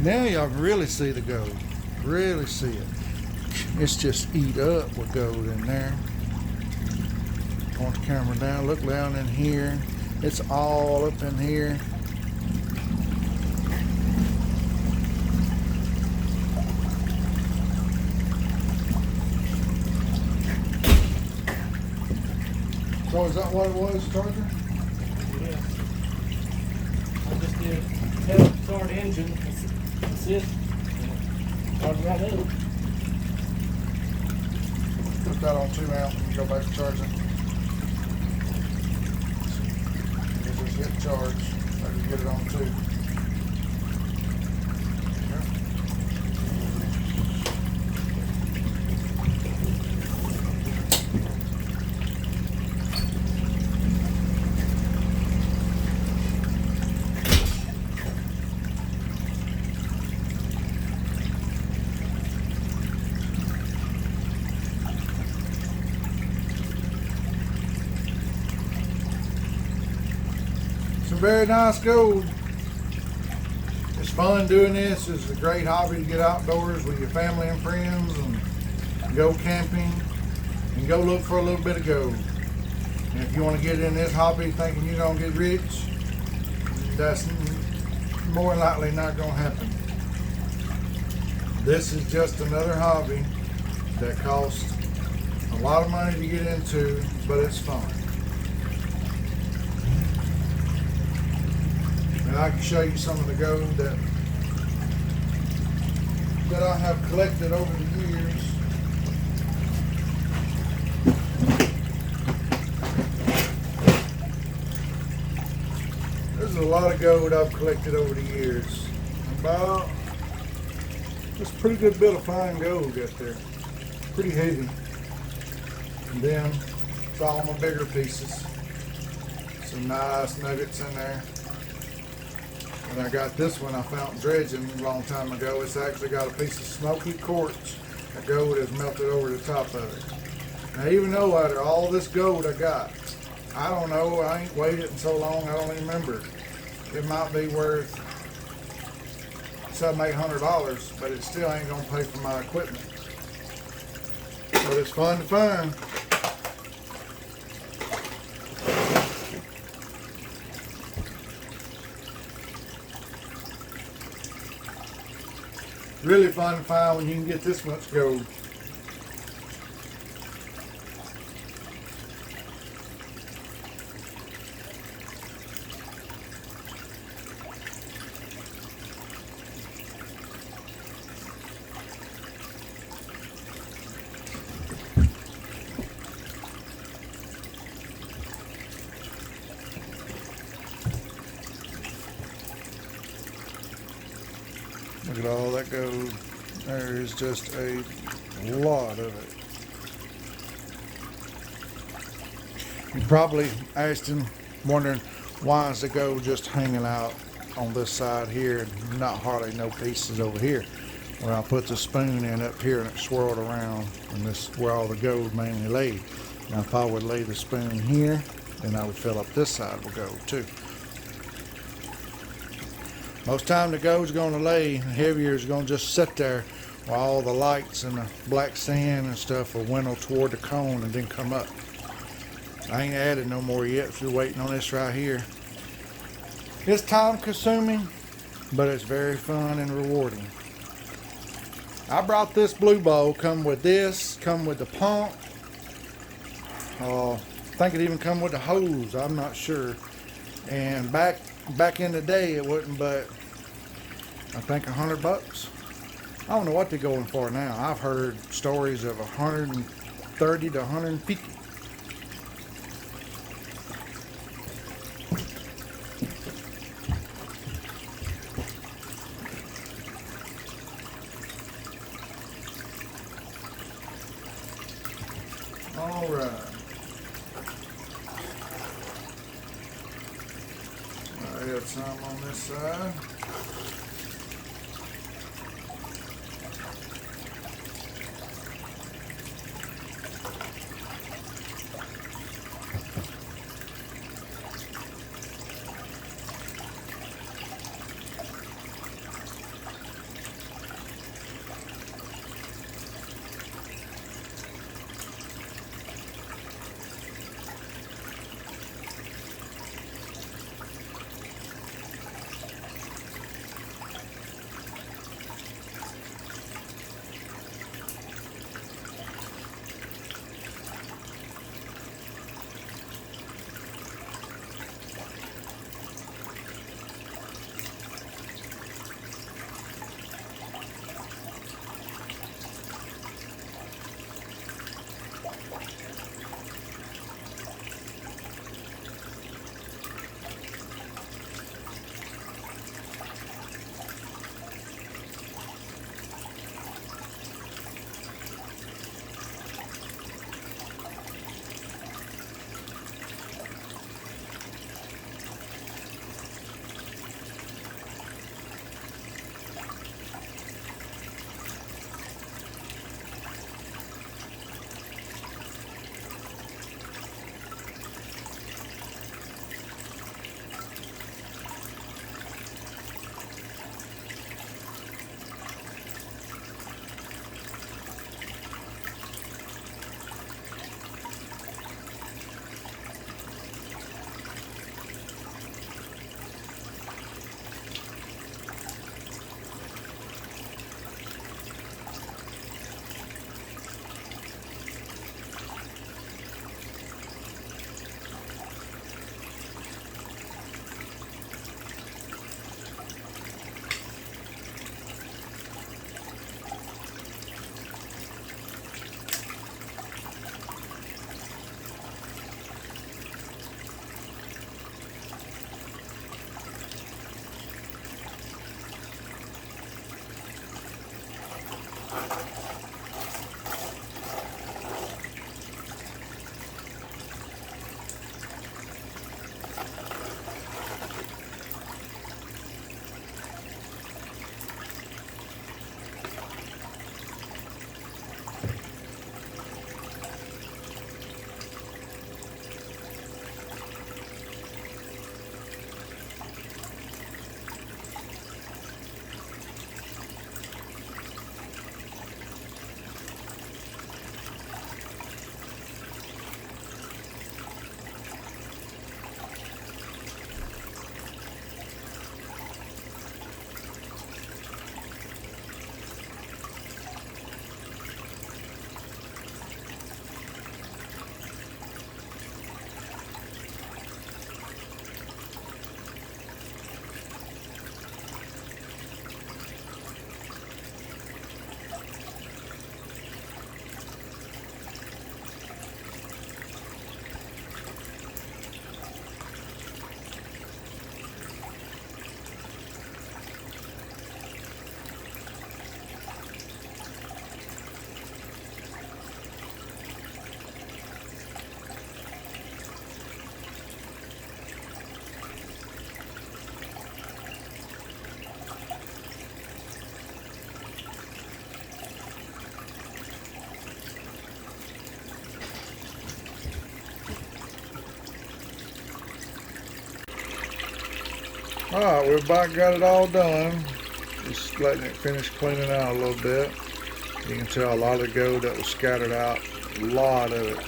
Now y'all can really see the gold. Really see it. It's just eat up with gold in there. Point the camera down. Look down in here. It's all up in here. So is that what it was, Charger? Yeah. I just did help start engine. That's it. Start right up. Put that on 2 amp and go back to charging. Just hit charge. I can get it on 2. Some very nice gold. It's fun doing this. It's a great hobby to get outdoors with your family and friends and go camping and go look for a little bit of gold. And if you want to get in this hobby thinking you're going to get rich, that's more than likely not going to happen. This is just another hobby that costs a lot of money to get into, but it's fun. And I can show you some of the gold that I have collected over the years. There's a lot of gold I've collected over the years. About, it's a pretty good bit of fine gold out there. Pretty heavy. And then it's all my bigger pieces. Some nice nuggets in there. And I got this one I found dredging a long time ago. It's actually got a piece of smoky quartz. The gold has melted over the top of it. Now even though out of all this gold I got, I don't know, I ain't weighed it in so long I don't even remember. It might be worth $700-800, but it still ain't gonna pay for my equipment. But it's fun to find. Really fun to find when you can get this much gold. Look at all that gold. There is just a lot of it. You're probably asking, wondering, why is the gold just hanging out on this side here and not hardly no pieces over here? Where I put the spoon in up here and it swirled around, and this is where all the gold mainly laid. Now if I would lay the spoon here, then I would fill up this side with gold too. Most time the gold's going to lay, heavier is going to just sit there while all the lights and the black sand and stuff will winnow toward the cone and then come up. I ain't added no more yet, so we're waiting on this right here. It's time consuming, but it's very fun and rewarding. I brought this blue bowl, come with this, come with the pump. I think it even come with the hose, I'm not sure. And back in the day it wouldn't, but I think $100. I don't know what they're going for now. I've heard stories of 130 to 150. All right. I have some on this side. Alright, we've about got it all done. Just letting it finish cleaning out a little bit. You can tell a lot of the gold that was scattered out, a lot of it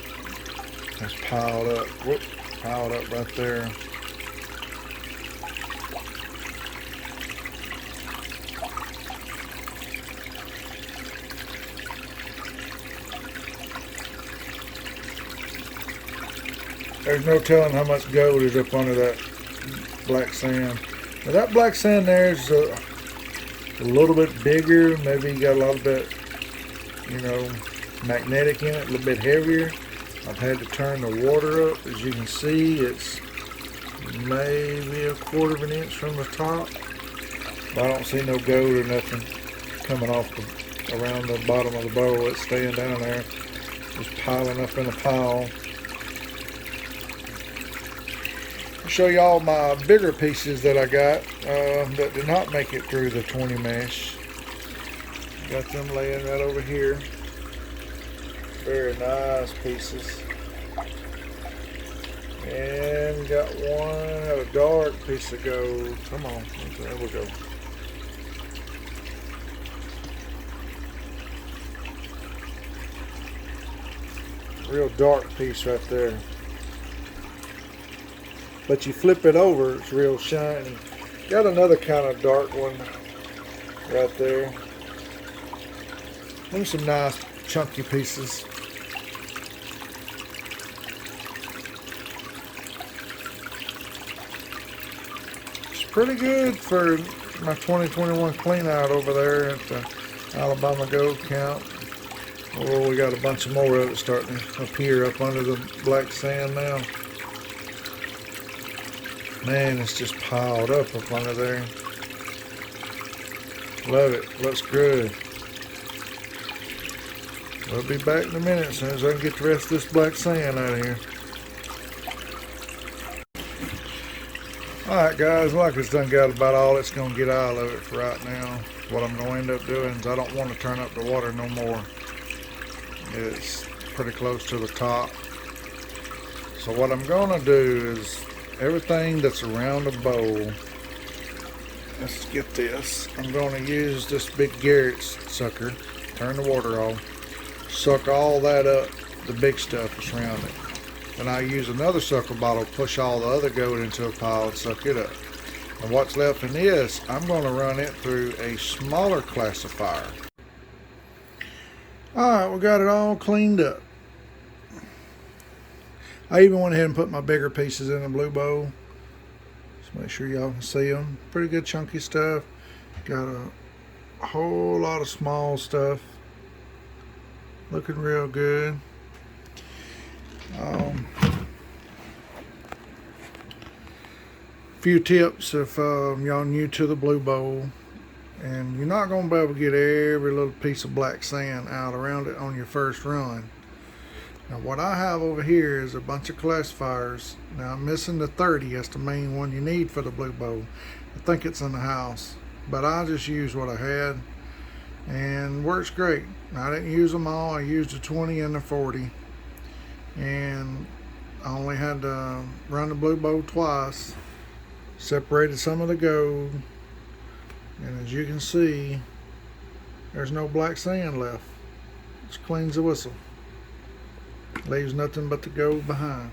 has piled up. Whoop, piled up right there. There's no telling how much gold is up under that black sand. Now that black sand there is a little bit bigger. Maybe got a little bit, magnetic in it, a little bit heavier. I've had to turn the water up. As you can see, it's maybe a 1/4 inch from the top. But I don't see no gold or nothing coming off around the bottom of the bowl. It's staying down there, just piling up in a pile. Show y'all my bigger pieces that I got that did not make it through the 20 mesh. Got them laying right over here. Very nice pieces. And got one, a dark piece of gold. Come on, there we go. Real dark piece right there. But you flip it over, it's real shiny. Got another kind of dark one right there. And some nice chunky pieces. It's pretty good for my 2021 clean out over there at the Alabama Gold Count. Oh, we got a bunch of more of it starting to appear up under the black sand now. Man, it's just piled up under there. Love it. Looks good. We'll be back in a minute as soon as I can get the rest of this black sand out of here. Alright guys, like it's done got about all it's going to get out of it for right now. What I'm going to end up doing is I don't want to turn up the water no more. It's pretty close to the top. So what I'm going to do is everything that's around the bowl, let's get this. I'm going to use this big Garrett's sucker, turn the water off, suck all that up, the big stuff that's around it. Then I use another sucker bottle, push all the other gold into a pile and suck it up. And what's left in this, I'm going to run it through a smaller classifier. Alright, we got it all cleaned up. I even went ahead and put my bigger pieces in the blue bowl. Just make sure y'all can see them. Pretty good chunky stuff. Got a whole lot of small stuff. Looking real good. Few tips if y'all new to the blue bowl. And you're not going to be able to get every little piece of black sand out around it on your first run. Now what I have over here is a bunch of classifiers. Now I'm missing the 30, that's the main one you need for the blue bowl. I think it's in the house, but I just used what I had and works great. I didn't use them all, I used the 20 and the 40. And I only had to run the blue bowl twice. Separated some of the gold. And as you can see, there's no black sand left. It's clean as a whistle. Leaves nothing but the gold behind.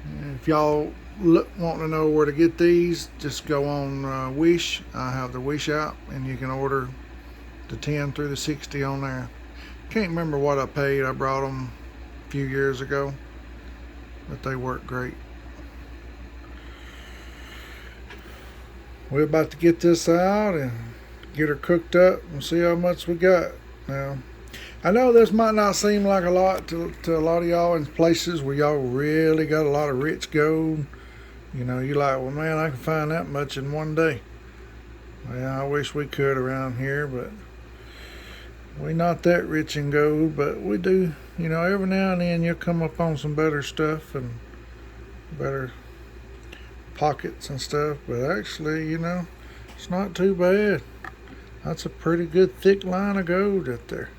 And if y'all want to know where to get these, just go on Wish. I have the Wish app, and you can order the 10 through the 60 on there. Can't remember what I paid. I brought them a few years ago, but they work great. We're about to get this out and get her cooked up and see how much we got. Now, I know this might not seem like a lot to a lot of y'all in places where y'all really got a lot of rich gold. You know, you're like, well, man, I can find that much in one day. Well, I wish we could around here, but we're not that rich in gold. But we do, you know, every now and then you'll come up on some better stuff and better pockets and stuff. But actually, you know, it's not too bad. That's a pretty good thick line of gold up there.